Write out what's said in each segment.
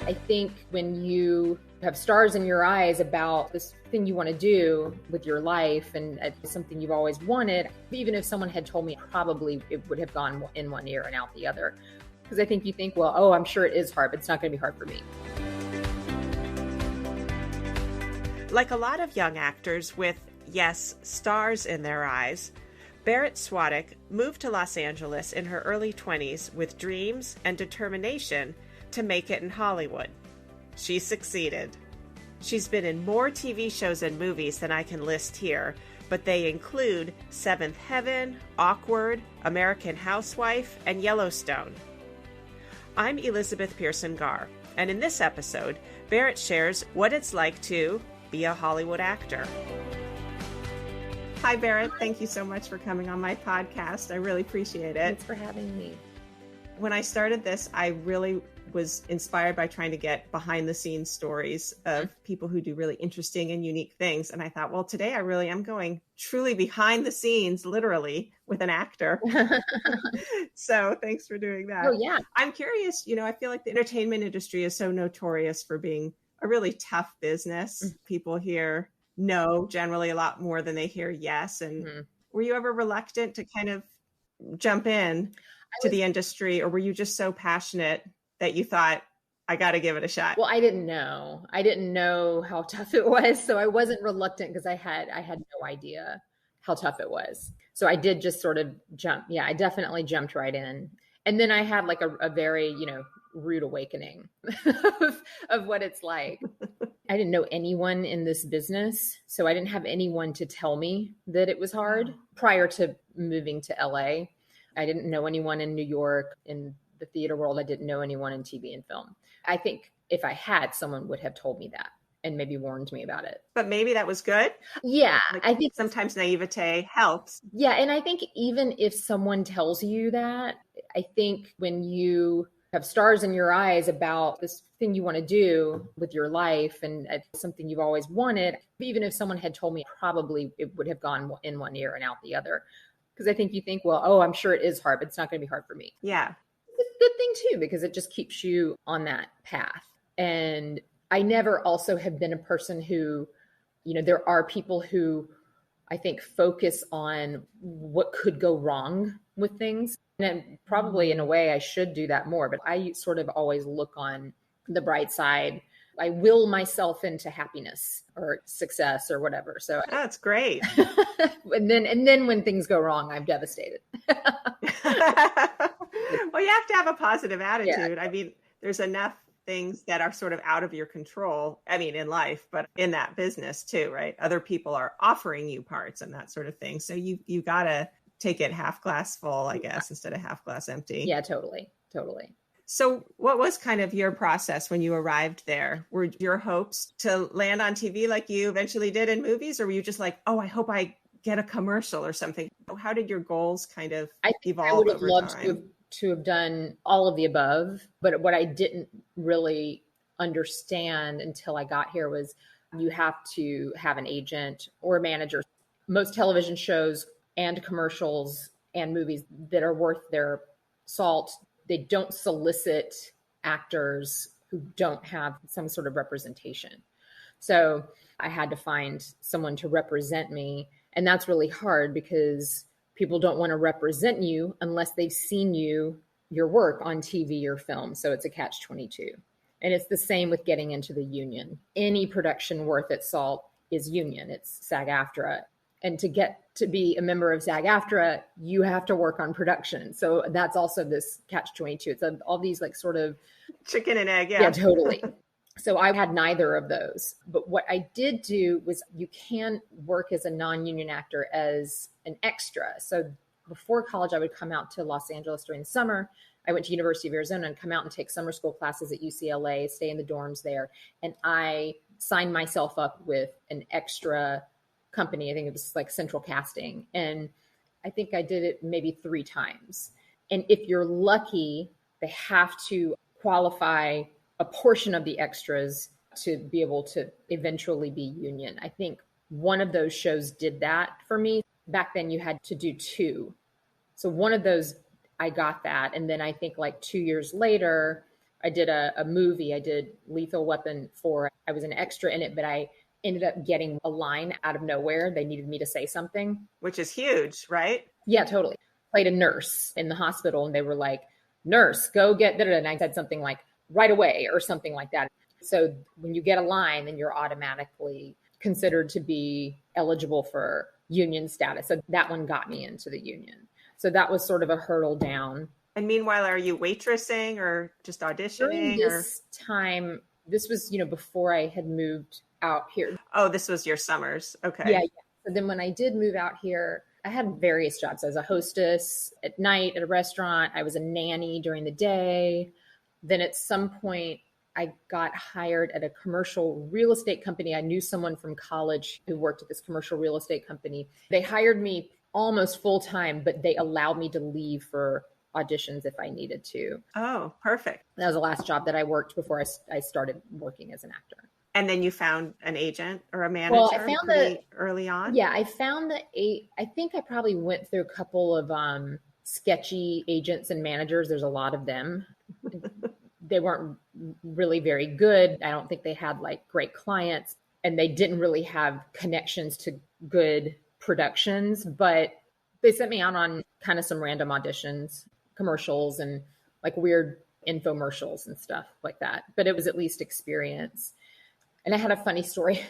I think when you have stars in your eyes about this thing you want to do with your life and it's something you've always wanted, even if someone had told me, probably it would have gone in one ear and out the other. Because I think you think, well, oh, I'm sure it is hard, but it's not going to be hard for me. Like a lot of young actors with, yes, stars in their eyes, Barret Swatek moved to Los Angeles in her early 20s with dreams and determination to make it in Hollywood. She succeeded. She's been in more TV shows and movies than I can list here, but they include Seventh Heaven, Awkward, American Housewife, and Yellowstone. I'm Elizabeth Pearson Garr, and in this episode, Barret shares what it's like to be a Hollywood actor. Hi, Barret. Thank you so much for coming on my podcast. I really appreciate it. Thanks for having me. When I started this, I really was inspired by trying to get behind the scenes stories of people who do really interesting and unique things. And I thought, well, today I really am going truly behind the scenes, literally, with an actor. So thanks for doing that. Oh, yeah. I'm curious, I feel like the entertainment industry is so notorious for being a really tough business. People here no generally a lot more than they hear yes. And were you ever reluctant to kind of jump in to the industry, or were you just so passionate that you thought, I got to give it a shot? Well, I didn't know how tough it was. So I wasn't reluctant because I had no idea how tough it was. So I did just sort of jump. Yeah, I definitely jumped right in. And then I had like a very, rude awakening of what it's like. I didn't know anyone in this business, so I didn't have anyone to tell me that it was hard prior to moving to LA. I didn't know anyone in New York, in the theater world. I didn't know anyone in TV and film. I think if I had, someone would have told me that and maybe warned me about it. But maybe that was good. Yeah. I think sometimes naivete helps. Yeah. And I think even if someone tells you that, I think when you have stars in your eyes about this thing you want to do with your life and it's something you've always wanted, even if someone had told me, probably it would have gone in one ear and out the other. Because I think you think, well, oh, I'm sure it is hard, but it's not going to be hard for me. Yeah. It's a good thing too, because it just keeps you on that path. And I never also have been a person who, there are people who I think focus on what could go wrong with things. And probably in a way I should do that more, but I sort of always look on the bright side. I will myself into happiness or success or whatever. So that's great. and then when things go wrong, I'm devastated. Well, you have to have a positive attitude. Yeah. I mean, there's enough things that are sort of out of your control. I mean, in life, but in that business too, right? Other people are offering you parts and that sort of thing. So you got to take it half glass full, I guess, instead of half glass empty. Yeah, totally. So what was kind of your process when you arrived there? Were your hopes to land on TV like you eventually did in movies? Or were you just like, oh, I hope I get a commercial or something? How did your goals kind of evolve over time? I would have loved to have done all of the above. But what I didn't really understand until I got here was you have to have an agent or a manager. Most television shows and commercials and movies that are worth their salt, they don't solicit actors who don't have some sort of representation. So I had to find someone to represent me. And that's really hard because people don't want to represent you unless they've seen your work on TV or film. So it's a catch-22. And it's the same with getting into the union. Any production worth its salt is union. It's SAG-AFTRA. And to get to be a member of SAG-AFTRA, you have to work on production. So that's also this catch-22. It's all these like sort of chicken and egg. Yeah, totally. So I had neither of those. But what I did do was you can work as a non-union actor as an extra. So before college, I would come out to Los Angeles during the summer. I went to University of Arizona and come out and take summer school classes at UCLA, stay in the dorms there. And I signed myself up with an extra company. I think it was like Central Casting. And I think I did it maybe 3 times. And if you're lucky, they have to qualify a portion of the extras to be able to eventually be union. I think one of those shows did that for me. Back then you had to do 2. So one of those, I got that. And then I think like 2 years later, I did a movie. I did Lethal Weapon 4. I was an extra in it, but I ended up getting a line out of nowhere. They needed me to say something. Which is huge, right? Yeah, totally. Played a nurse in the hospital, and they were like, nurse, go get da-da-da. And I said something like, right away, or something like that. So when you get a line, then you're automatically considered to be eligible for union status. So that one got me into the union. So that was sort of a hurdle down. And meanwhile, are you waitressing or just auditioning? During this time, this was, before I had moved out here. Oh, this was your summers. Okay. Yeah. So then when I did move out here, I had various jobs. I was a hostess at night at a restaurant. I was a nanny during the day. Then at some point, I got hired at a commercial real estate company. I knew someone from college who worked at this commercial real estate company. They hired me almost full time, but they allowed me to leave for auditions if I needed to. Oh, perfect. That was the last job that I worked before I started working as an actor. And then you found an agent or a manager. Well, I found early on. Yeah, I found I think I probably went through a couple of sketchy agents and managers. There's a lot of them. They weren't really very good. I don't think they had like great clients, and they didn't really have connections to good productions, but they sent me out on kind of some random auditions, commercials, and like weird infomercials and stuff like that. But it was at least experience. And I had a funny story.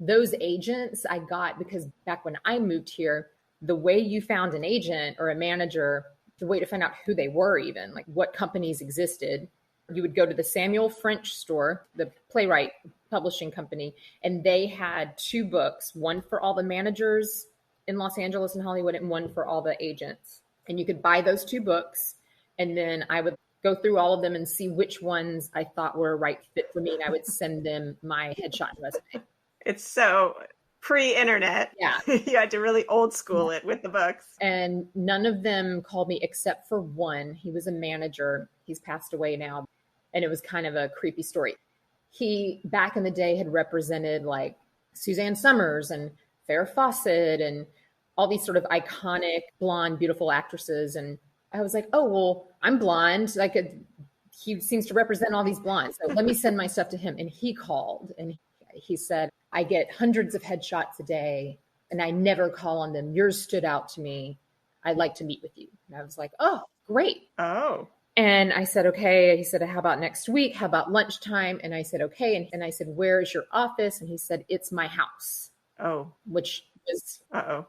Those agents I got because back when I moved here, the way you found an agent or a manager, the way to find out who they were, even like what companies existed, you would go to the Samuel French store, the playwright publishing company, and they had 2 books, one for all the managers in Los Angeles and Hollywood and one for all the agents. And you could buy those 2 books. And then I would go through all of them and see which ones I thought were a right fit for me. And I would send them my headshot and resume. It's so pre-internet. Yeah. You had to really old school it with the books. And none of them called me except for one. He was a manager. He's passed away now. And it was kind of a creepy story. He, back in the day, had represented like Suzanne Summers and Farrah Fawcett and all these sort of iconic blonde, beautiful actresses. And I was like, oh, well, I'm blonde. He seems to represent all these blondes. So let me send my stuff to him. And he called and he said, I get hundreds of headshots a day and I never call on them. Yours stood out to me. I'd like to meet with you. And I was like, oh, great. Oh. And I said, okay. He said, how about next week? How about lunchtime? And I said, okay. And I said, where is your office? And he said, it's my house. Oh. Which was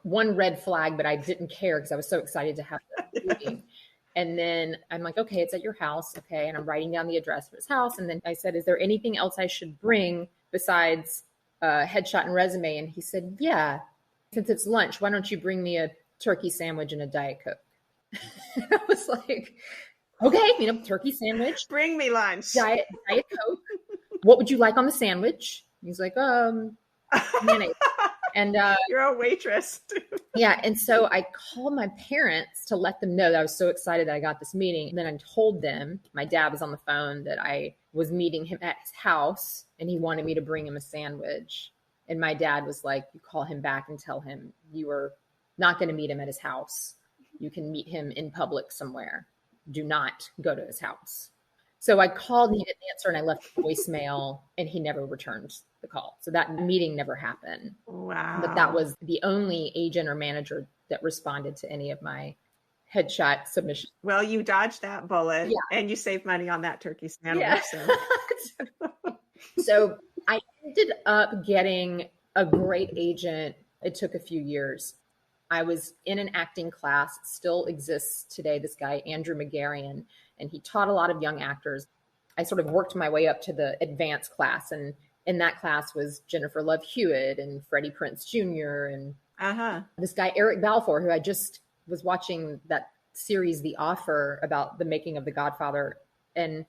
one red flag, but I didn't care because I was so excited to have the meeting. And then I'm like, okay, it's at your house. Okay. And I'm writing down the address of his house. And then I said, is there anything else I should bring besides a headshot and resume? And he said, yeah, since it's lunch, why don't you bring me a turkey sandwich and a Diet Coke? I was like, okay, turkey sandwich. Bring me lunch. Diet Coke. What would you like on the sandwich? He's like, mayonnaise. And you're a waitress. Yeah. And so I called my parents to let them know that I was so excited that I got this meeting. And then I told them, my dad was on the phone, that I was meeting him at his house and he wanted me to bring him a sandwich. And my dad was like, you call him back and tell him you are not going to meet him at his house. You can meet him in public somewhere. Do not go to his house. So I called and he didn't answer and I left a voicemail and he never returned the call. So that meeting never happened. Wow. But that was the only agent or manager that responded to any of my headshot submissions. Well, you dodged that bullet and you saved money on that turkey sandwich. Yeah. So I ended up getting a great agent. It took a few years. I was in an acting class, still exists today, this guy, Andrew McGarrian, and he taught a lot of young actors. I sort of worked my way up to the advanced class, and in that class was Jennifer Love Hewitt and Freddie Prinze Jr. and this guy, Eric Balfour, who I just was watching that series, The Offer, about the making of The Godfather. And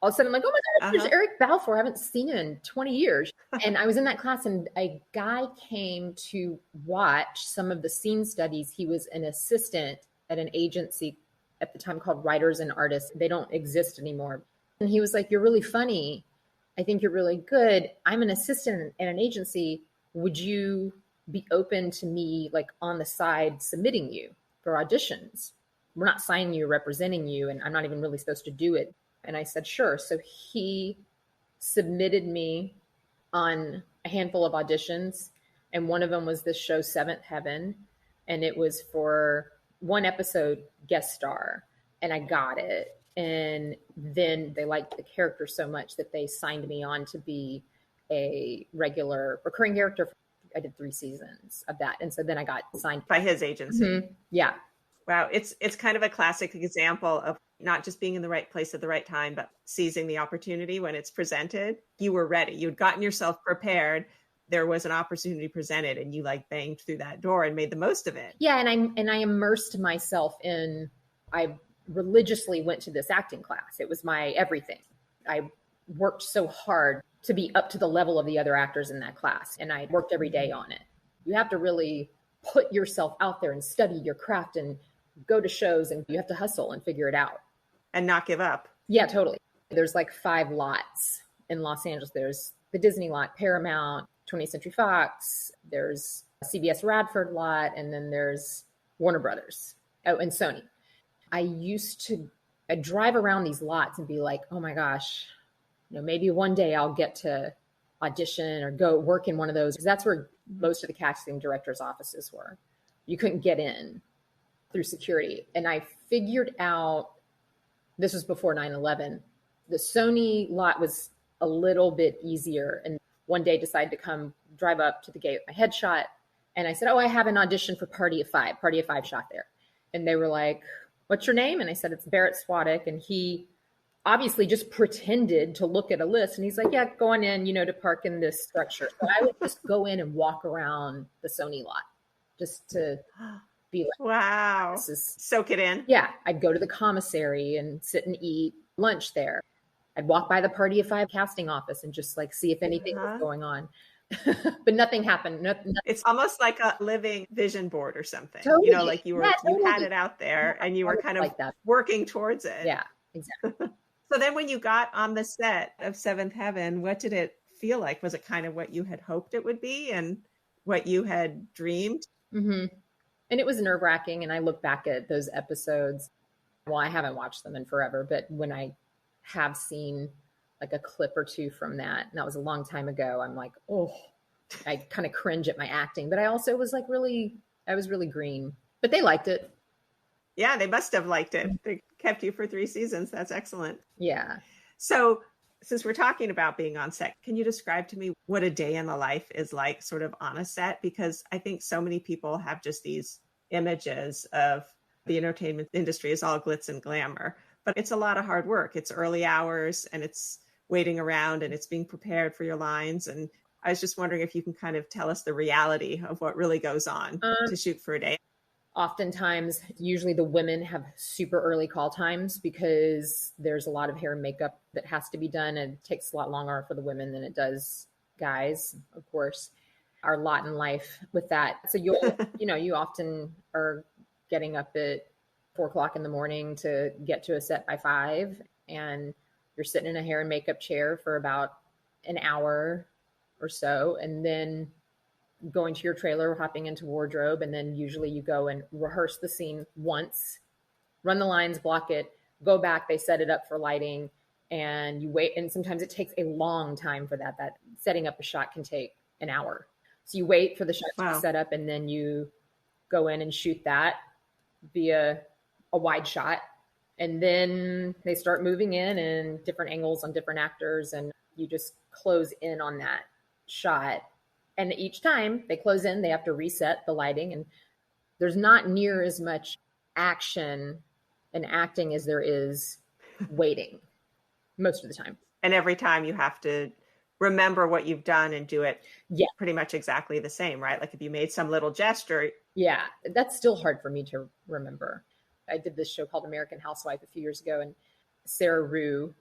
all of a sudden I'm like, oh my God, there's Eric Balfour. I haven't seen him in 20 years. And I was in that class and a guy came to watch some of the scene studies. He was an assistant at an agency at the time called Writers and Artists. They don't exist anymore. And he was like, you're really funny. I think you're really good. I'm an assistant at an agency. Would you be open to me, like on the side, submitting you for auditions? We're not signing you, representing you, and I'm not even really supposed to do it. And I said, sure. So he submitted me on a handful of auditions. And one of them was this show, Seventh Heaven. And it was for one episode guest star. And I got it. And then they liked the character so much that they signed me on to be a regular recurring character. I did 3 seasons of that. And so then I got signed by his agency. Mm-hmm. Yeah. Wow. It's kind of a classic example of not just being in the right place at the right time, but seizing the opportunity when it's presented. You were ready. You'd gotten yourself prepared. There was an opportunity presented and you like banged through that door and made the most of it. Yeah. And I immersed myself I religiously went to this acting class. It was my everything. I worked so hard to be up to the level of the other actors in that class. And I worked every day on it. You have to really put yourself out there and study your craft and go to shows, and you have to hustle and figure it out. And not give up. Yeah, totally. There's like 5 lots in Los Angeles. There's the Disney lot, Paramount, 20th Century Fox. There's CBS Radford lot. And then there's Warner Brothers. Oh, and Sony. I'd drive around these lots and be like, oh my gosh, maybe one day I'll get to audition or go work in one of those. Because that's where most of the casting directors' offices were. You couldn't get in through security. And I figured out, this was before 9/11, the Sony lot was a little bit easier. And one day decided to come drive up to the gate with my headshot. And I said, oh, I have an audition for Party of Five. Party of Five shot there. And they were like, what's your name? And I said, it's Barret Swatek. And he obviously just pretended to look at a list. And he's like, yeah, go on in, to park in this structure. So I would just go in and walk around the Sony lot just to be like, wow, soak it in. Yeah. I'd go to the commissary and sit and eat lunch there. I'd walk by the Party of Five casting office and just like see if anything was going on. But nothing happened. Nothing. It's almost like a living vision board or something. Totally. Like you had it out there and you were kind of working towards it. Yeah, exactly. So then when you got on the set of Seventh Heaven, what did it feel like? Was it kind of what you had hoped it would be and what you had dreamed? Mm-hmm. And it was nerve-wracking. And I look back at those episodes. Well, I haven't watched them in forever, but when I have seen like a clip or two from that, and that was a long time ago, I'm like, oh, I kind of cringe at my acting. But I also was like I was really green. But they liked it. Yeah, they must have liked it. They kept you for 3 seasons. That's excellent. Yeah. So since we're talking about being on set, can you describe to me what a day in the life is like sort of on a set? Because I think so many people have just these images of the entertainment industry as all glitz and glamour, but it's a lot of hard work. It's early hours and it's waiting around and it's being prepared for your lines. And I was just wondering if you can kind of tell us the reality of what really goes on to shoot for a day. Oftentimes, usually the women have super early call times because there's a lot of hair and makeup that has to be done. And it takes a lot longer for the women than it does guys, of course. Our lot in life with that. So you often are getting up at 4:00 in the morning to get to a set by 5, and you're sitting in a hair and makeup chair for about an hour or so, and then going to your trailer, hopping into wardrobe, and then usually you go and rehearse the scene once, run the lines, block it, go back, they set it up for lighting, and you wait. And sometimes it takes a long time for that. That setting up a shot can take an hour. So you wait for the shot to be set up, and then you go in and shoot that via a wide shot. And then they start moving in and different angles on different actors, and you just close in on that shot. And each time they close in, they have to reset the lighting. And there's not near as much action and acting as there is waiting most of the time. And every time you have to remember what you've done and do it pretty much exactly the same, right? Like if you made some little gesture. Yeah, that's still hard for me to remember. I did this show called American Housewife a few years ago, and Sarah Rue,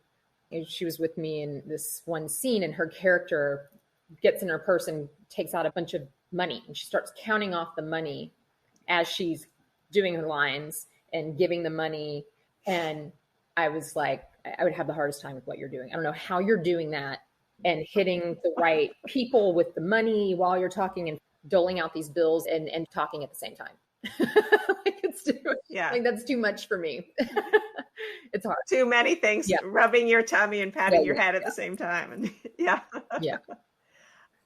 she was with me in this one scene, and her character gets in her purse and takes out a bunch of money, and she starts counting off the money as she's doing her lines and giving the money. And I was like, I would have the hardest time with what you're doing. I don't know how you're doing that and hitting the right people with the money while you're talking and doling out these bills and talking at the same time. Like that's too much for me. It's hard. Too many things, Yeah. rubbing your tummy and patting your Yeah. head at the same time. And yeah. Yeah.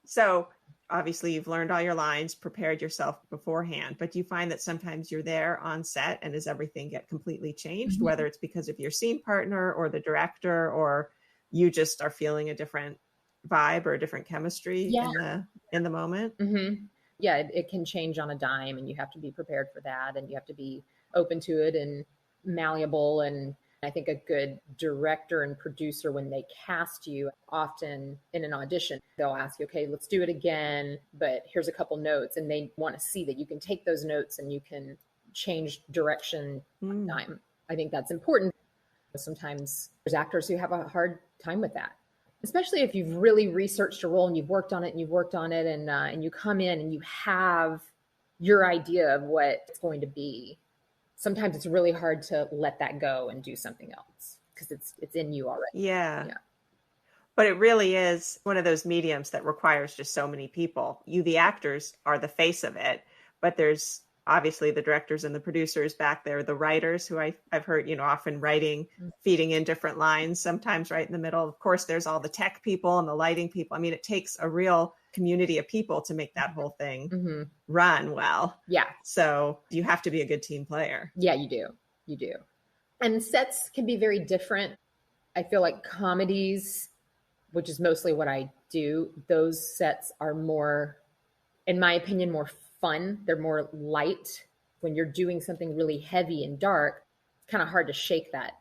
So obviously you've learned all your lines, prepared yourself beforehand, but do you find that sometimes you're there on set and does everything get completely changed, Mhm. whether it's because of your scene partner or the director, or you just are feeling a different vibe or a different chemistry Yeah. in the moment? Mm-hmm. Yeah, it can change on a dime, and you have to be prepared for that, and you have to be open to it and malleable. And I think a good director and producer, when they cast you, often in an audition, they'll ask you, okay, let's do it again, but here's a couple notes, and they want to see that you can take those notes and you can change direction on a dime. I think that's important. Sometimes there's actors who have a hard time with that, especially if you've really researched a role and you've worked on it and you've worked on it, and you come in and you have your idea of what it's going to be. Sometimes it's really hard to let that go and do something else because it's in you already. Yeah. Yeah. But it really is one of those mediums that requires just so many people. You, the actors, are the face of it, but there's obviously the directors and the producers back there, the writers who I've heard, often writing, feeding in different lines, sometimes right in the middle. Of course, there's all the tech people and the lighting people. I mean, it takes a real community of people to make that whole thing run well. Yeah. So you have to be a good team player. Yeah, you do. You do. And sets can be very different. I feel like comedies, which is mostly what I do, those sets are more, in my opinion, more fun. They're more light. When you're doing something really heavy and dark, it's kind of hard to shake that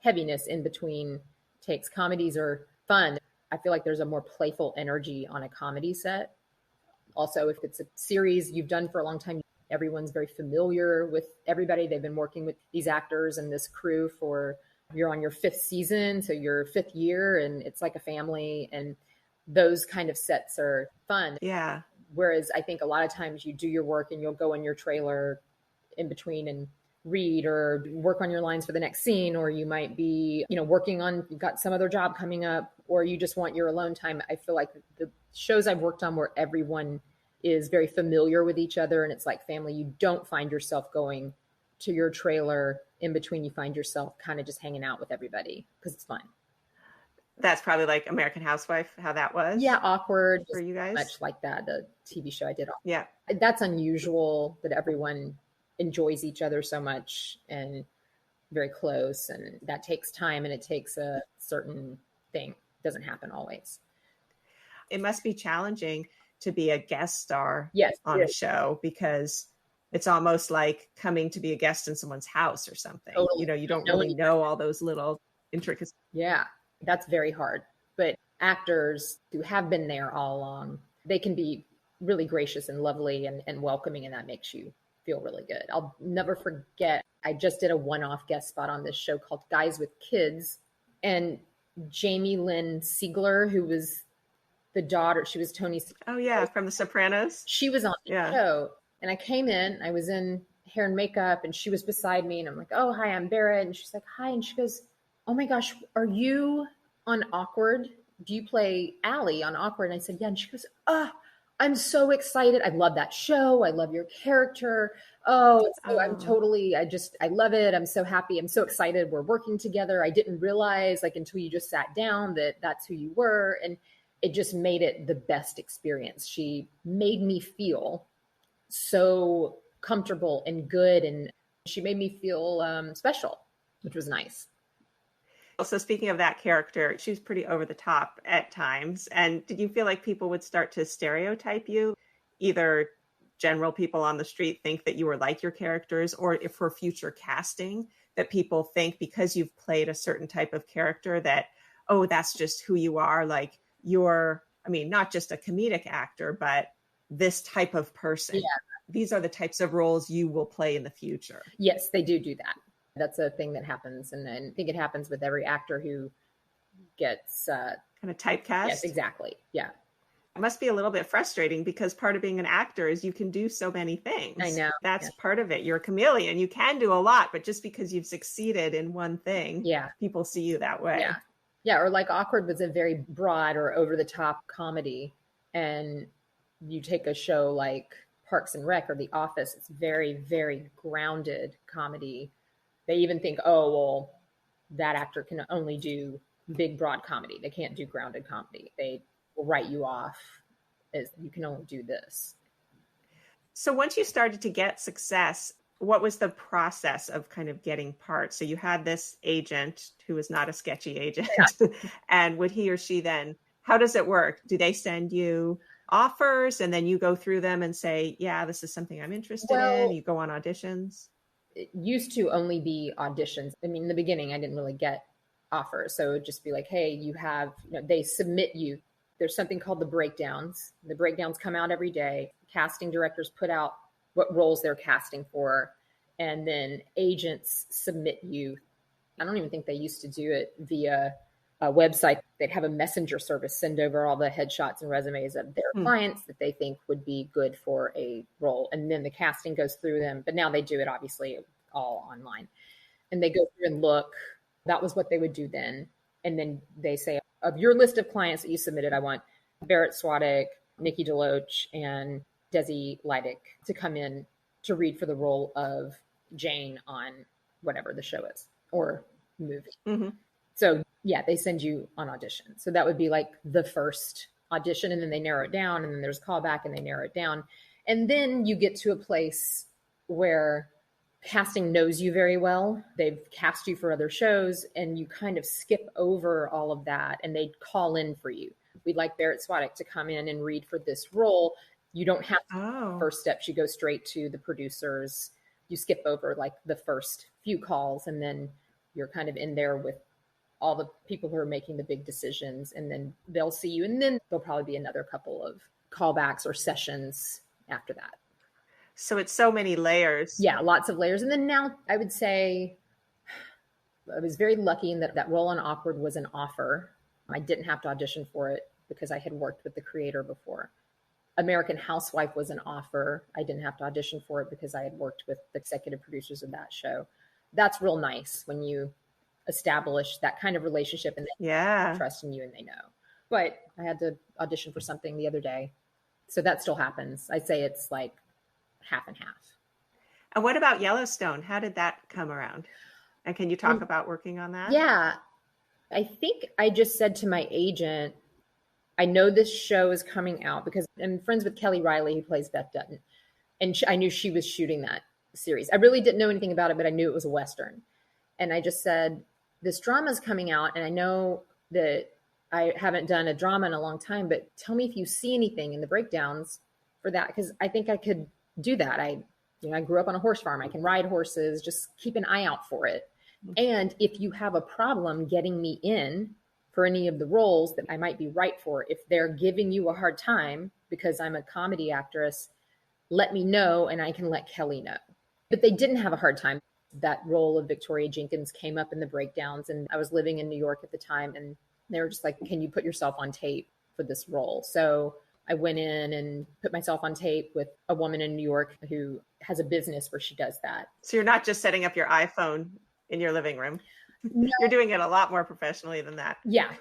heaviness in between takes. Comedies are fun. I feel like there's a more playful energy on a comedy set. Also, if it's a series you've done for a long time, everyone's very familiar with everybody. They've been working with these actors and this crew for, you're on your 5th season, so your 5th year, and it's like a family. And those kind of sets are fun. Yeah. Whereas I think a lot of times you do your work and you'll go in your trailer in between and read or work on your lines for the next scene, or you might be, working on, you've got some other job coming up, or you just want your alone time. I feel like the shows I've worked on where everyone is very familiar with each other and it's like family, you don't find yourself going to your trailer in between. You find yourself kind of just hanging out with everybody because it's fun. That's probably like American Housewife, how that was. Yeah, awkward for you guys. Much like that, the TV show I did. Yeah, that's unusual that everyone enjoys each other so much and very close, and that takes time and it takes a certain thing. It doesn't happen always. It must be challenging to be a guest star on a show, because it's almost like coming to be a guest in someone's house or something. Totally. You don't really know all those little intricacies. Yeah, that's very hard. But actors who have been there all along, they can be really gracious and lovely and welcoming, and that makes you feel really good. I'll never forget, I just did a one-off guest spot on this show called Guys with Kids, and Jamie Lynn Sigler, who was the daughter, she was Tony's. Oh yeah, from The Sopranos. She was on the show, and I came in, I was in hair and makeup, and she was beside me, and I'm like, oh, hi, I'm Barret. And she's like, hi. And she goes, oh my gosh, are you on Awkward? Do you play Allie on Awkward? And I said, yeah. And she goes, I'm so excited. I love that show. I love your character. I'm totally, I love it. I'm so happy. I'm so excited. We're working together. I didn't realize until you just sat down that that's who you were. And it just made it the best experience. She made me feel so comfortable and good. And she made me feel special, which was nice. So speaking of that character, she's pretty over the top at times. And did you feel like people would start to stereotype you? Either general people on the street think that you were like your characters, or if for future casting that people think because you've played a certain type of character that, oh, that's just who you are. Like you're, not just a comedic actor, but this type of person. Yeah. These are the types of roles you will play in the future. Yes, they do that. That's a thing that happens. And I think it happens with every actor who gets kind of typecast. Yes, exactly. Yeah. It must be a little bit frustrating because part of being an actor is you can do so many things. I know. That's part of it. You're a chameleon. You can do a lot, but just because you've succeeded in one thing, people see you that way. Yeah. Yeah. Or like Awkward was a very broad or over the top comedy. And you take a show like Parks and Rec or The Office, it's very, very grounded comedy. They even think, oh, well, that actor can only do big, broad comedy. They can't do grounded comedy. They will write you off as you can only do this. So once you started to get success, what was the process of kind of getting parts? So you had this agent who was not a sketchy agent, and would he or she then, how does it work? Do they send you offers and then you go through them and say, yeah, this is something I'm interested in? You go on auditions? It used to only be auditions. I mean, in the beginning, I didn't really get offers. So it would just be like, hey, you have, they submit you. There's something called the breakdowns. The breakdowns come out every day. Casting directors put out what roles they're casting for, and then agents submit you. I don't even think they used to do it via a website. They'd have a messenger service send over all the headshots and resumes of their clients that they think would be good for a role. And then the casting goes through them. But now they do it obviously all online. And they go through and look. That was what they would do then. And then they say, of your list of clients that you submitted, I want Barret Swatek, Nikki DeLoach, and Desi Leidick to come in to read for the role of Jane on whatever the show is or movie. Mm-hmm. So yeah, they send you on audition. So that would be like the first audition, and then they narrow it down, and then there's callback and they narrow it down. And then you get to a place where casting knows you very well. They've cast you for other shows, and you kind of skip over all of that, and they call in for you. We'd like Barret Swatek to come in and read for this role. You don't have to first steps. You go straight to the producers. You skip over like the first few calls, and then you're kind of in there with all the people who are making the big decisions, and then they'll see you. And then there'll probably be another couple of callbacks or sessions after that. So it's so many layers. Yeah, lots of layers. And then now I would say I was very lucky in that role on Awkward was an offer. I didn't have to audition for it because I had worked with the creator before. American Housewife was an offer. I didn't have to audition for it because I had worked with the executive producers of that show. That's real nice when you establish that kind of relationship and they trust in you and they know. But I had to audition for something the other day. So that still happens. I'd say it's like half and half. And what about Yellowstone? How did that come around? And can you talk about working on that? Yeah. I think I just said to my agent, I know this show is coming out because I'm friends with Kelly Riley, who plays Beth Dutton. And I knew she was shooting that series. I really didn't know anything about it, but I knew it was a Western. And I just said, this drama is coming out, and I know that I haven't done a drama in a long time, but tell me if you see anything in the breakdowns for that, because I think I could do that. I grew up on a horse farm. I can ride horses. Just keep an eye out for it. And if you have a problem getting me in for any of the roles that I might be right for, if they're giving you a hard time because I'm a comedy actress, let me know and I can let Kelly know. But they didn't have a hard time. That role of Victoria Jenkins came up in the breakdowns, and I was living in New York at the time, and they were just like, can you put yourself on tape for this role? So I went in and put myself on tape with a woman in New York who has a business where she does that. So you're not just setting up your iPhone in your living room. No. You're doing it a lot more professionally than that. Yeah.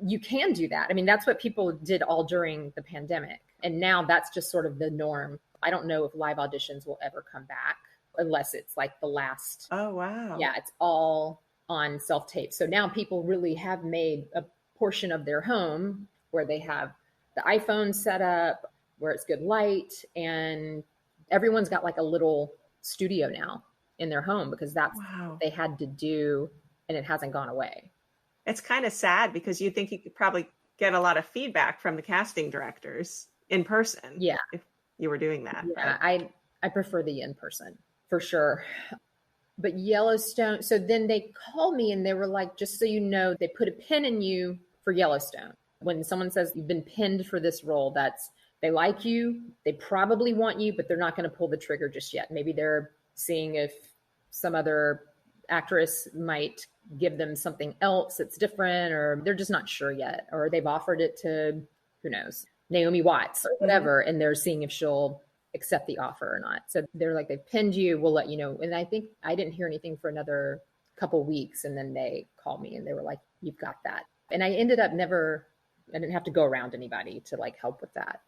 You can do that. I mean, that's what people did all during the pandemic. And now that's just sort of the norm. I don't know if live auditions will ever come back unless it's like the last. Oh, wow. Yeah, it's all on self-tape. So now people really have made a portion of their home where they have the iPhone set up, where it's good light, and everyone's got like a little studio now in their home because that's what they had to do, and it hasn't gone away. It's kind of sad because you think you could probably get a lot of feedback from the casting directors in person. Yeah. If you were doing that. Yeah, right? I prefer the in-person for sure. But Yellowstone, so then they called me and they were like, just so you know, they put a pin in you for Yellowstone. When someone says you've been pinned for this role, that's, they like you, they probably want you, but they're not going to pull the trigger just yet. Maybe they're seeing if some other actress might give them something else that's different, or they're just not sure yet, or they've offered it to, who knows, Naomi Watts or whatever, and they're seeing if she'll accept the offer or not. So they're like, they've pinned you, we'll let you know. And I think I didn't hear anything for another couple weeks, and then they called me and they were like, you've got that. And I ended up I didn't have to go around anybody to like help with that.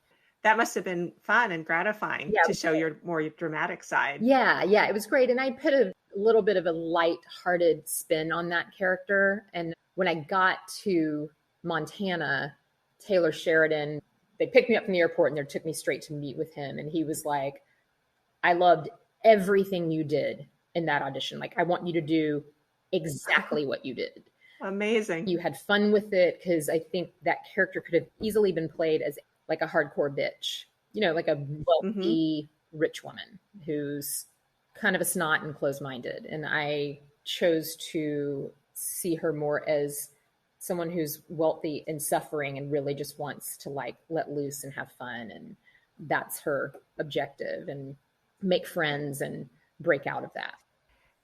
That must have been fun and gratifying to show your more dramatic side. Yeah, it was great. And I put a a little bit of a light-hearted spin on that character. And when I got to Montana, Taylor Sheridan, they picked me up from the airport and they took me straight to meet with him. And he was like, I loved everything you did in that audition. Like, I want you to do exactly what you did. Amazing. You had fun with it, because I think that character could have easily been played as like a hardcore bitch, like a wealthy, rich woman who's kind of a snot and closed-minded. And I chose to see her more as someone who's wealthy and suffering and really just wants to like let loose and have fun. And that's her objective, and make friends and break out of that.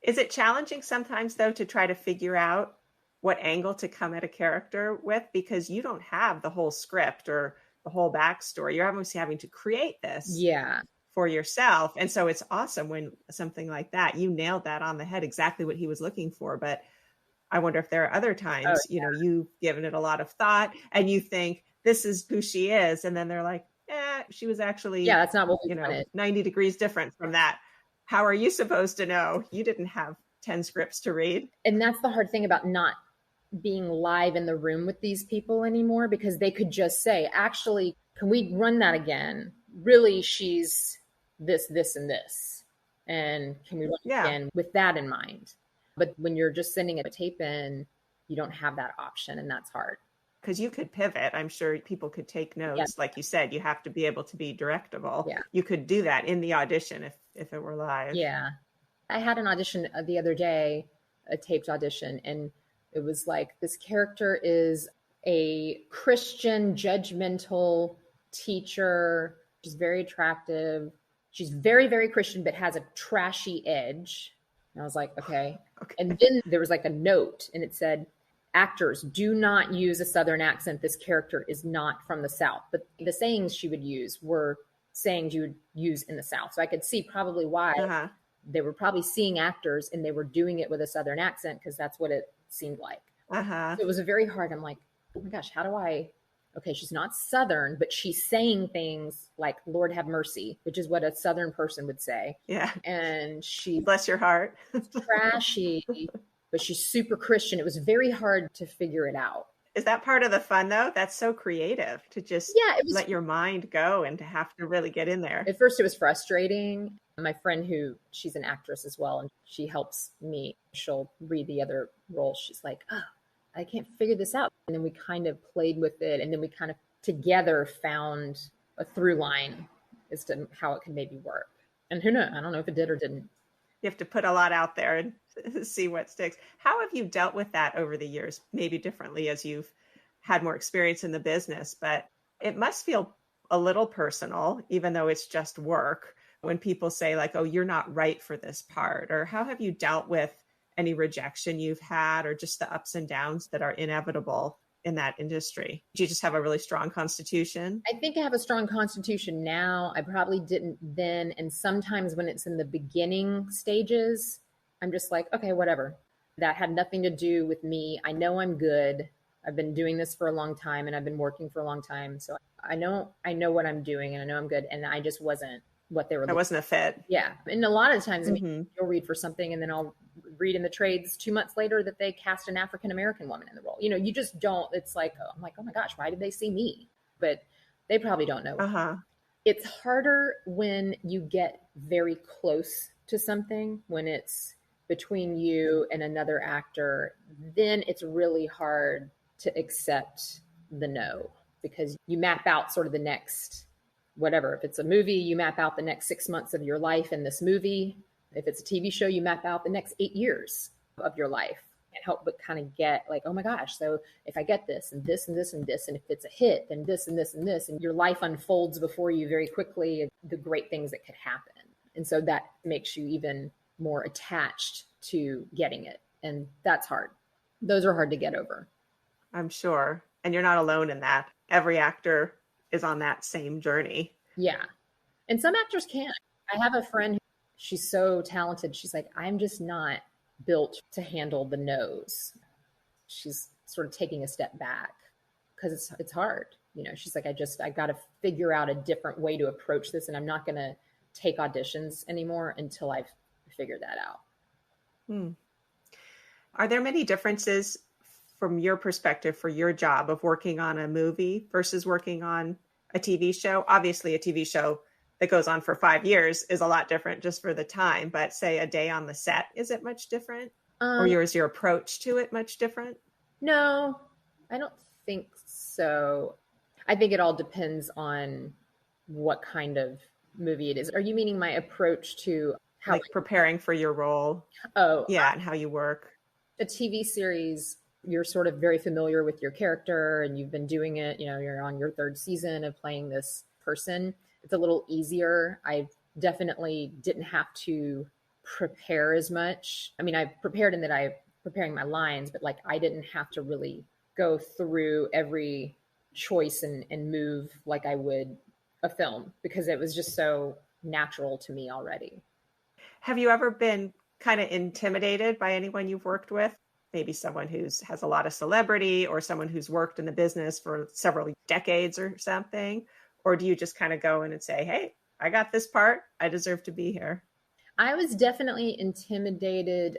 Is it challenging sometimes, though, to try to figure out what angle to come at a character with? Because you don't have the whole script or the whole backstory. You're obviously having to create this for yourself. And so it's awesome when something like that, you nailed that on the head, exactly what he was looking for. But I wonder if there are other times, you've given it a lot of thought and you think this is who she is. And then they're like, she was actually, that's not what we wanted. 90 degrees different from that. How are you supposed to know? You didn't have 10 scripts to read. And that's the hard thing about not being live in the room with these people anymore, because they could just say, actually, can we run that again? Really, she's this, this, and this. And can we run it again with that in mind? But when you're just sending a tape in, you don't have that option, and that's hard. Because you could pivot. I'm sure people could take notes. Yeah. Like you said, you have to be able to be directable. Yeah. You could do that in the audition if it were live. Yeah. I had an audition the other day, a taped audition, and it was like, this character is a Christian, judgmental teacher. She's very attractive. She's very, very Christian, but has a trashy edge. And I was like, okay. And then there was like a note, and it said, actors, do not use a Southern accent. This character is not from the South. But the sayings she would use were sayings you would use in the South. So I could see probably why they were probably seeing actors and they were doing it with a Southern accent, because that's what it seemed like. So it was a very hard. I'm like, oh my gosh, how do I? Okay, she's not Southern, but she's saying things like "Lord have mercy," which is what a Southern person would say. Yeah. And she, bless your heart, trashy, but she's super Christian. It was very hard to figure it out. Is that part of the fun, though? That's so creative to just let your mind go and to have to really get in there. At first, it was frustrating. My friend, she's an actress as well, and she helps me. She'll read the other roles. She's like, oh, I can't figure this out. And then we kind of played with it, and then we kind of together found a through line as to how it could maybe work. And who knows? I don't know if it did or didn't. You have to put a lot out there and see what sticks. How have you dealt with that over the years? Maybe differently as you've had more experience in the business, but it must feel a little personal, even though it's just work, when people say like, oh, you're not right for this part. Or how have you dealt with any rejection you've had, or just the ups and downs that are inevitable in that industry? Do you just have a really strong constitution? I think I have a strong constitution now. I probably didn't then. And sometimes when it's in the beginning stages, I'm just like, okay, whatever. That had nothing to do with me. I know I'm good. I've been doing this for a long time, and I've been working for a long time. So I know what I'm doing, and I know I'm good. And I just wasn't what they were. I wasn't a fit. Yeah. And a lot of times, I mean, you'll read for something, and then I'll read in the trades 2 months later that they cast an African-American woman in the role. You just don't, it's like, I'm like, oh my gosh, why did they see me? But they probably don't know. It's harder when you get very close to something, when it's between you and another actor. Then it's really hard to accept the no, because you map out sort of the next, whatever. If it's a movie, you map out the next 6 months of your life in this movie. If it's a TV show, you map out the next 8 years of your life. Can't help but kind of get like, oh my gosh, so if I get this and this and this and this, and if it's a hit, then this and this and this, and your life unfolds before you very quickly, the great things that could happen. And so that makes you even more attached to getting it. And that's hard. Those are hard to get over. I'm sure. And you're not alone in that. Every actor is on that same journey. Yeah. And some actors can't. I have a friend, she's so talented. She's like, I'm just not built to handle the no's. She's sort of taking a step back because it's hard. She's like, I got to figure out a different way to approach this. And I'm not going to take auditions anymore until I've figured that out. Hmm. Are there many differences from your perspective for your job of working on a movie versus working on a TV show? Obviously, a TV show that goes on for 5 years is a lot different just for the time, but say a day on the set, is it much different? Or Um, is your approach to it much different? no, I don't think so. I think it all depends on what kind of movie it is. Are you meaning my approach to how Like preparing for your role? oh, Yeah, and how you work. a TV series, you're sort of very familiar with your character and you've been doing it, you're on your third season of playing this person. It's a little easier. I definitely didn't have to prepare as much. I mean, I prepared in that I preparing my lines, but like I didn't have to really go through every choice and move like I would a film because it was just so natural to me already. Have you ever been kind of intimidated by anyone you've worked with? Maybe someone who's has a lot of celebrity or someone who's worked in the business for several decades or something? Or do you just kind of go in and say, hey, I got this part. I deserve to be here? I was definitely intimidated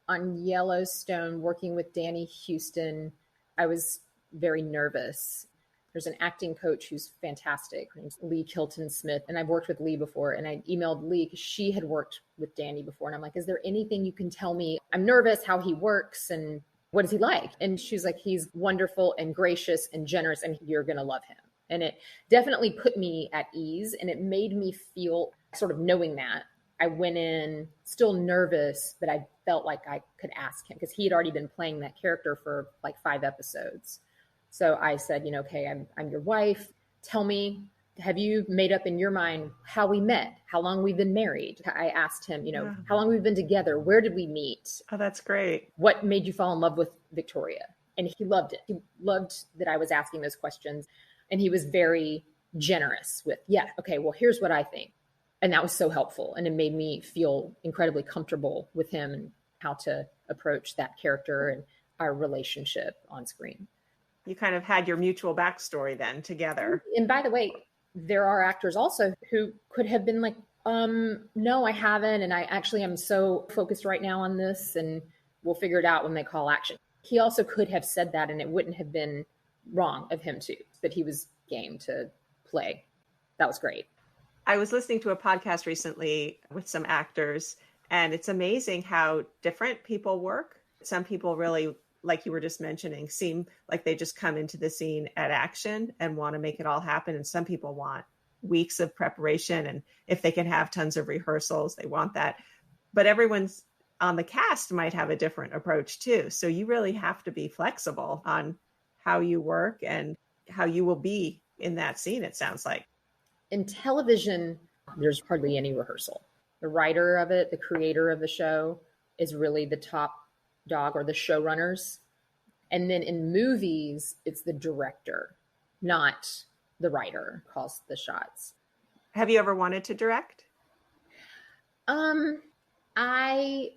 on Yellowstone working with Danny Houston. I was very nervous. There's an acting coach who's fantastic. Her name's Lee Kilton Smith. And I've worked with Lee before. And I emailed Lee because she had worked with Danny before. And I'm like, is there anything you can tell me? I'm nervous how he works and what is he like? And she's like, he's wonderful and gracious and generous and you're going to love him. And it definitely put me at ease. And it made me feel sort of knowing that I went in still nervous, but I felt like I could ask him because he had already been playing that character for like 5 episodes. So I said, okay, I'm your wife. Tell me, have you made up in your mind how we met, how long we've been married? I asked him, Yeah. how long we've been together? Where did we meet? Oh, that's great. What made you fall in love with Victoria? And he loved it. He loved that I was asking those questions. And he was very generous with, yeah, okay, well, here's what I think. And that was so helpful. And it made me feel incredibly comfortable with him and how to approach that character and our relationship on screen. You kind of had your mutual backstory then together. And by the way, there are actors also who could have been like, no, I haven't. And I actually am so focused right now on this and we'll figure it out when they call action. He also could have said that and it wouldn't have been wrong of him too, but he was game to play. That was great. I was listening to a podcast recently with some actors, and it's amazing how different people work. Some people really, like you were just mentioning, seem like they just come into the scene at action and want to make it all happen. And some people want weeks of preparation. And if they can have tons of rehearsals, they want that. But everyone's on the cast might have a different approach too. So you really have to be flexible on how you work and how you will be in that scene, it sounds like. In television, there's hardly any rehearsal. The writer of it, the creator of the show, is really the top dog or the showrunners. And then in movies, it's the director, not the writer, calls the shots. Have you ever wanted to direct? I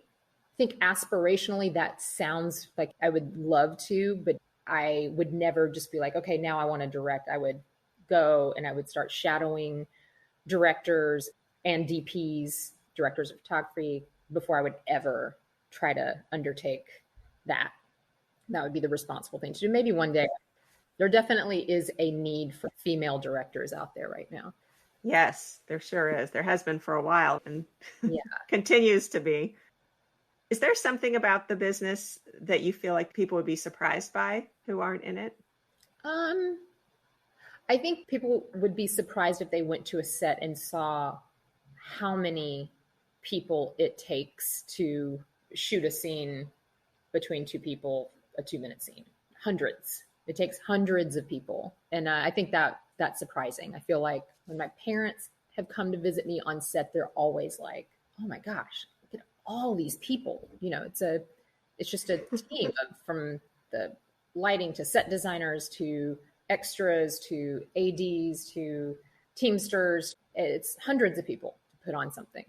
think aspirationally that sounds like I would love to, but I would never just be like, okay, now I want to direct. I would go and I would start shadowing directors and DPs, directors of photography, before I would ever try to undertake that. That would be the responsible thing to do. Maybe one day. There definitely is a need for female directors out there right now. Yes, there sure is. There has been for a while and Yeah. continues to be. Is there something about the business that you feel like people would be surprised by who aren't in it? I think people would be surprised if they went to a set and saw how many people it takes to shoot a scene between two people, a 2-minute scene. Hundreds. It takes hundreds of people. And I think that's surprising. I feel like when my parents have come to visit me on set, they're always like, oh my gosh, look at all these people. It's just a team from the lighting to set designers to extras to ADs to teamsters. It's hundreds of people to put on something.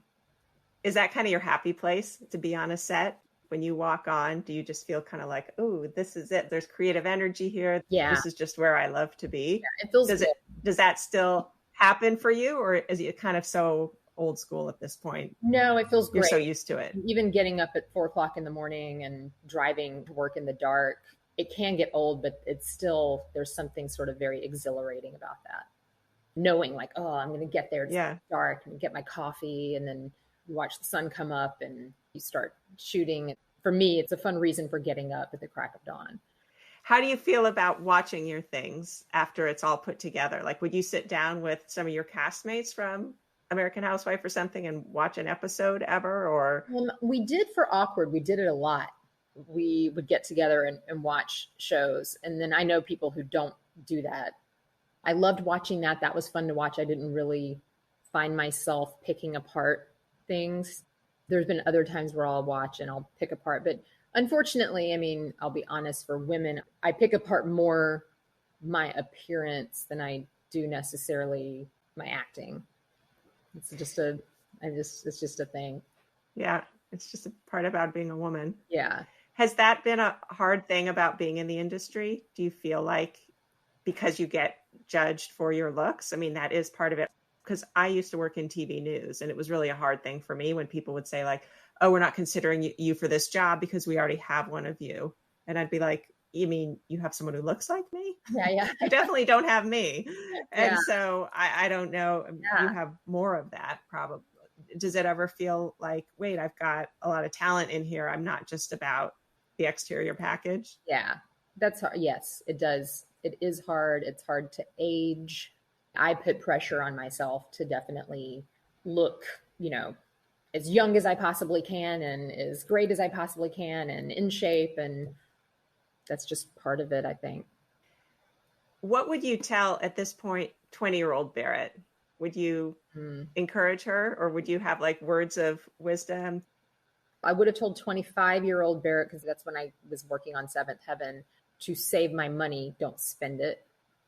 Is that kind of your happy place to be on a set? When you walk on, do you just feel kind of like, oh, this is it? There's creative energy here. Yeah. This is just where I love to be. Yeah, it feels good. Does that still happen for you, or is it kind of so old school at this point? No, it feels You're great. so used to it. Even getting up at 4 o'clock in the morning and driving to work in the dark, it can get old, but it's still, there's something sort of very exhilarating about that. Knowing like, oh, I'm going to get there. It's dark and get my coffee. And then you watch the sun come up and you start shooting. For me, it's a fun reason for getting up at the crack of dawn. How do you feel about watching your things after it's all put together? Like, would you sit down with some of your castmates from American Housewife or something and watch an episode ever? Or we did for Awkward. We did it a lot. We would get together and watch shows. And then I know people who don't do that. I loved watching that. That was fun to watch. I didn't really find myself picking apart things. There's been other times where I'll watch and I'll pick apart, but unfortunately, I mean, I'll be honest, for women, I pick apart more my appearance than I do necessarily my acting. It's just a thing. Yeah. It's just a part about being a woman. Yeah. Has that been a hard thing about being in the industry? Do you feel like because you get judged for your looks? I mean, that is part of it. Because I used to work in TV news, and it was really a hard thing for me when people would say like, oh, we're not considering you for this job because we already have one of you. And I'd be like, you mean you have someone who looks like me? Yeah. You definitely don't have me. And Yeah. so I don't know. Yeah. You have more of that probably. Does it ever feel like, wait, I've got a lot of talent in here. I'm not just about the exterior package? Yeah, that's hard. Yes, it does. It is hard. It's hard to age. I put pressure on myself to definitely look, as young as I possibly can and as great as I possibly can and in shape. And that's just part of it, I think. What would you tell at this point, 20-year-old Barret? Would you encourage her, or would you have like words of wisdom? I would have told 25-year-old Barret, because that's when I was working on Seventh Heaven, to save my money, don't spend it.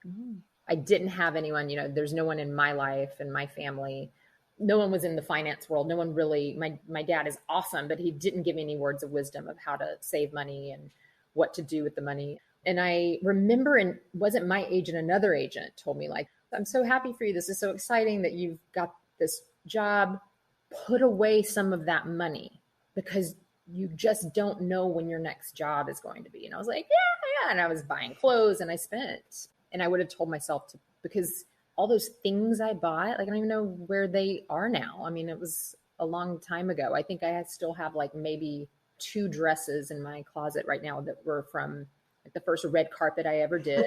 Mm-hmm. I didn't have anyone, there's no one in my life and my family. No one was in the finance world. No one really, my dad is awesome, but he didn't give me any words of wisdom of how to save money and what to do with the money. And I remember, and wasn't my agent, another agent told me like, I'm so happy for you. This is so exciting that you've got this job. Put away some of that money because you just don't know when your next job is going to be. And I was like, yeah. And I was buying clothes and I spent, and I would have told myself to, because all those things I bought, like, I don't even know where they are now. I mean, it was a long time ago. I think I still have like maybe 2 dresses in my closet right now that were from like the first red carpet I ever did.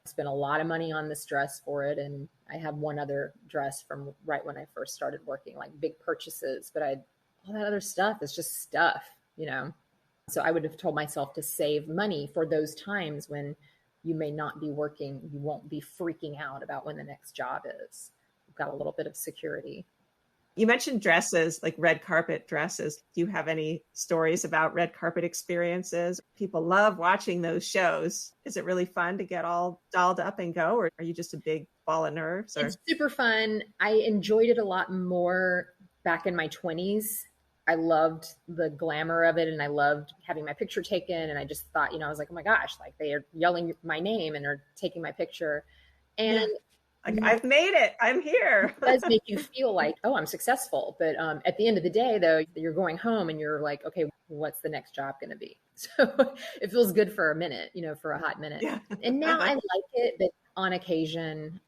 Spent a lot of money on this dress for it. And I have one other dress from right when I first started working, like big purchases, but all that other stuff is just stuff, So I would have told myself to save money for those times when you may not be working. You won't be freaking out about when the next job is. You've got a little bit of security. You mentioned dresses, like red carpet dresses. Do you have any stories about red carpet experiences? People love watching those shows. Is it really fun to get all dolled up and go, or are you just a big ball of nerves? Or? It's super fun. I enjoyed it a lot more back in my 20s. I loved the glamour of it, and I loved having my picture taken. And I just thought, I was like, oh my gosh, like they are yelling my name and are taking my picture. And yeah. Like, I've made it. I'm here. It does make you feel like, oh, I'm successful. But at the end of the day, though, you're going home and you're like, okay, what's the next job going to be? So it feels good for a minute, for a hot minute. Yeah. And now I like it, but on occasion,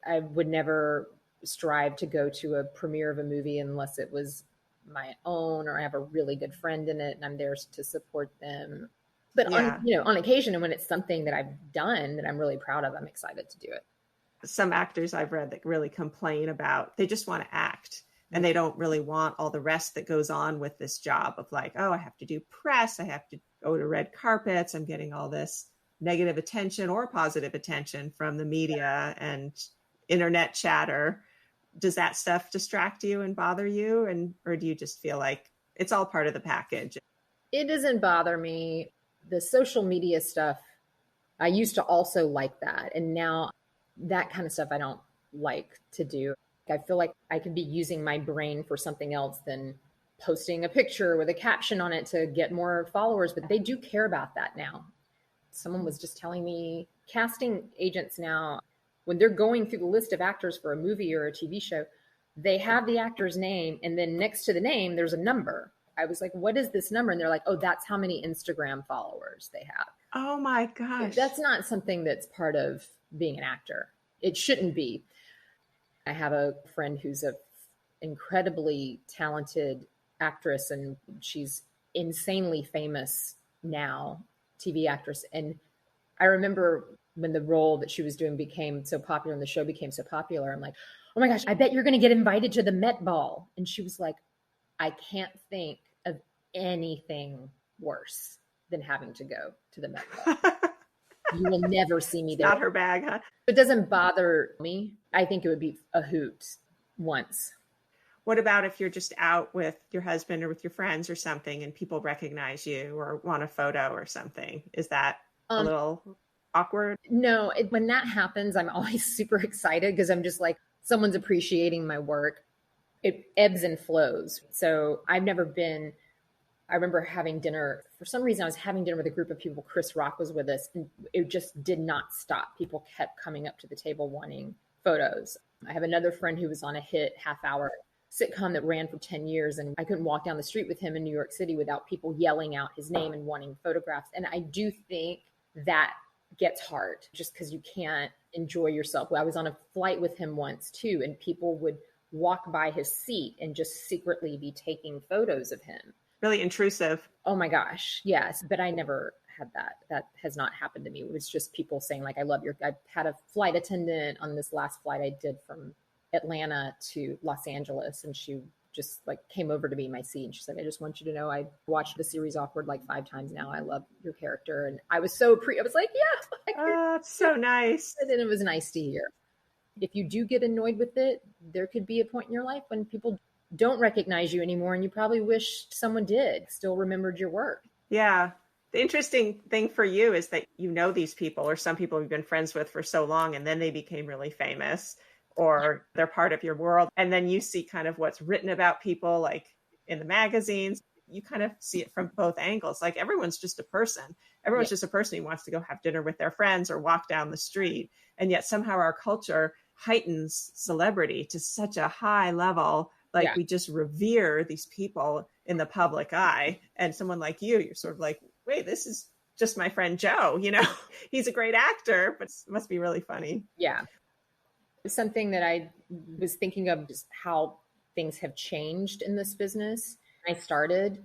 I would never strive to go to a premiere of a movie unless it was my own, or I have a really good friend in it and I'm there to support them. But on occasion, and when it's something that I've done that I'm really proud of, I'm excited to do it. Some actors I've read that really complain about, they just want to act and they don't really want all the rest that goes on with this job of like, oh, I have to do press. I have to go to red carpets. I'm getting all this negative attention or positive attention from the media and internet chatter. Does that stuff distract you and bother you? Or do you just feel like it's all part of the package? It doesn't bother me. The social media stuff, I used to also like that. And now that kind of stuff I don't like to do. I feel like I could be using my brain for something else than posting a picture with a caption on it to get more followers, but they do care about that now. Someone was just telling me casting agents now, when they're going through the list of actors for a movie or a TV show, they have the actor's name, and then next to the name, there's a number. I was like, what is this number? And they're like, oh, that's how many Instagram followers they have. Oh my gosh. That's not something that's part of being an actor. It shouldn't be. I have a friend who's an incredibly talented actress, and she's insanely famous now, TV actress. And I remember when the role that she was doing became so popular and the show became so popular, I'm like, oh my gosh, I bet you're going to get invited to the Met Ball. And she was like, I can't think of anything worse than having to go to the Met Ball. You will never see me there. Not her bag, huh? It doesn't bother me. I think it would be a hoot once. What about if you're just out with your husband or with your friends or something and people recognize you or want a photo or something? Is that a little awkward? No, when that happens, I'm always super excited because I'm just like, someone's appreciating my work. It ebbs and flows. So I've never been, I remember having dinner. For some reason, I was having dinner with a group of people. Chris Rock was with us, and it just did not stop. People kept coming up to the table wanting photos. I have another friend who was on a hit half-hour sitcom that ran for 10 years, and I couldn't walk down the street with him in New York City without people yelling out his name and wanting photographs. And I do think that gets hard just because you can't enjoy yourself. Well, I was on a flight with him once too, and people would walk by his seat and just secretly be taking photos of him. Really intrusive. Oh my gosh. Yes. But I never had that. That has not happened to me. It was just people saying like, I had a flight attendant on this last flight I did from Atlanta to Los Angeles. And she just like came over to me in my seat and she said, I just want you to know I watched the series Awkward like 5 times now. I love your character. And I was so I was like, yeah. Oh, it's so nice. And then it was nice to hear. If you do get annoyed with it, there could be a point in your life when people don't recognize you anymore and you probably wish someone did, still remembered your work. Yeah. The interesting thing for you is that you know these people or some people you've been friends with for so long and then they became really famous or they're part of your world. And then you see kind of what's written about people like in the magazines. You kind of see it from both angles. Like everyone's just a person. Everyone's just a person who wants to go have dinner with their friends or walk down the street. And yet somehow our culture heightens celebrity to such a high level. Like we just revere these people in the public eye. And someone like you're sort of like, wait, this is just my friend Joe, he's a great actor, but it must be really funny. Yeah. Something that I was thinking of is how things have changed in this business. I started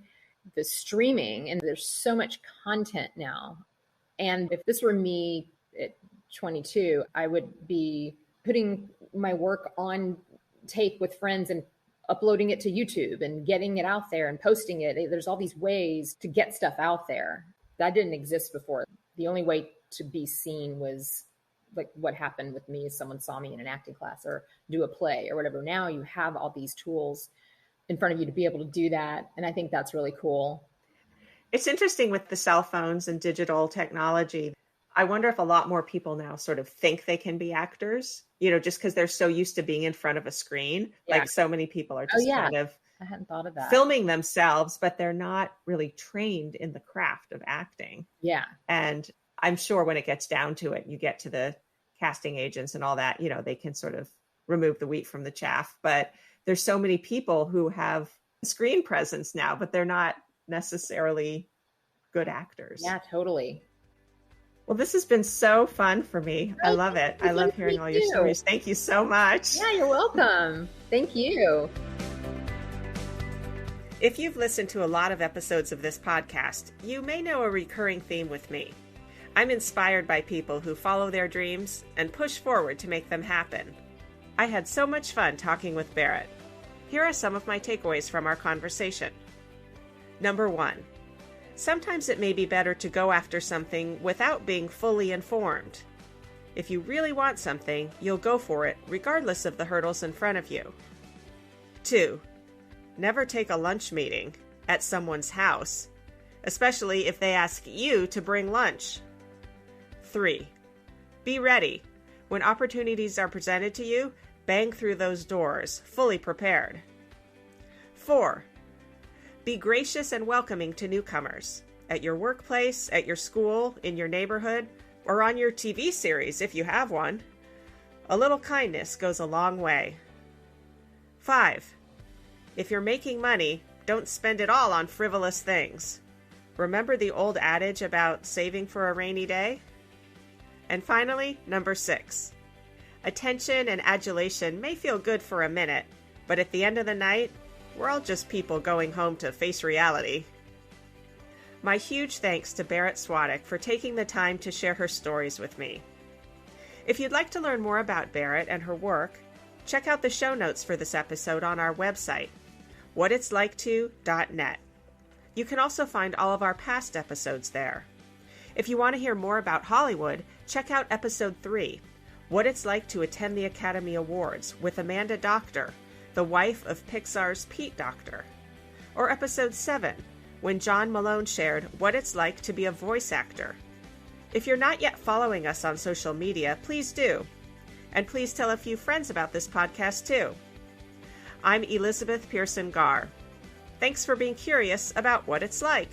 the streaming and there's so much content now. And if this were me at 22, I would be putting my work on tape with friends and uploading it to YouTube and getting it out there and posting it. There's all these ways to get stuff out there that didn't exist before. The only way to be seen was like what happened with me is someone saw me in an acting class or do a play or whatever. Now you have all these tools in front of you to be able to do that. And I think that's really cool. It's interesting with the cell phones and digital technology. I wonder if a lot more people now sort of think they can be actors, just because they're so used to being in front of a screen. Yeah. Like so many people are just kind of I hadn't thought of that. Filming themselves, but they're not really trained in the craft of acting. Yeah. And I'm sure when it gets down to it, you get to the casting agents and all that, they can sort of remove the wheat from the chaff. But there's so many people who have screen presence now, but they're not necessarily good actors. Yeah, totally. Well, this has been so fun for me. I love it. I love hearing all your stories. Thank you so much. Yeah, you're welcome. Thank you. If you've listened to a lot of episodes of this podcast, you may know a recurring theme with me. I'm inspired by people who follow their dreams and push forward to make them happen. I had so much fun talking with Barret. Here are some of my takeaways from our conversation. Number 1. Sometimes it may be better to go after something without being fully informed. If you really want something, you'll go for it regardless of the hurdles in front of you. 2. Never take a lunch meeting at someone's house, especially if they ask you to bring lunch. 3. Be ready. When opportunities are presented to you, bang through those doors, fully prepared. 4. Be gracious and welcoming to newcomers at your workplace, at your school, in your neighborhood, or on your TV series if you have one. A little kindness goes a long way. 5. If you're making money, don't spend it all on frivolous things. Remember the old adage about saving for a rainy day? And finally, number 6. Attention and adulation may feel good for a minute, but at the end of the night, we're all just people going home to face reality. My huge thanks to Barret Swatek for taking the time to share her stories with me. If you'd like to learn more about Barret and her work, check out the show notes for this episode on our website, whatitsliketo.net. You can also find all of our past episodes there. If you want to hear more about Hollywood, check out episode 3, What It's Like to Attend the Academy Awards with Amanda Doctor, the wife of Pixar's Pete Docter. Or episode 7, when John Malone shared what it's like to be a voice actor. If you're not yet following us on social media, please do. And please tell a few friends about this podcast too. I'm Elizabeth Pearson Garr. Thanks for being curious about what it's like.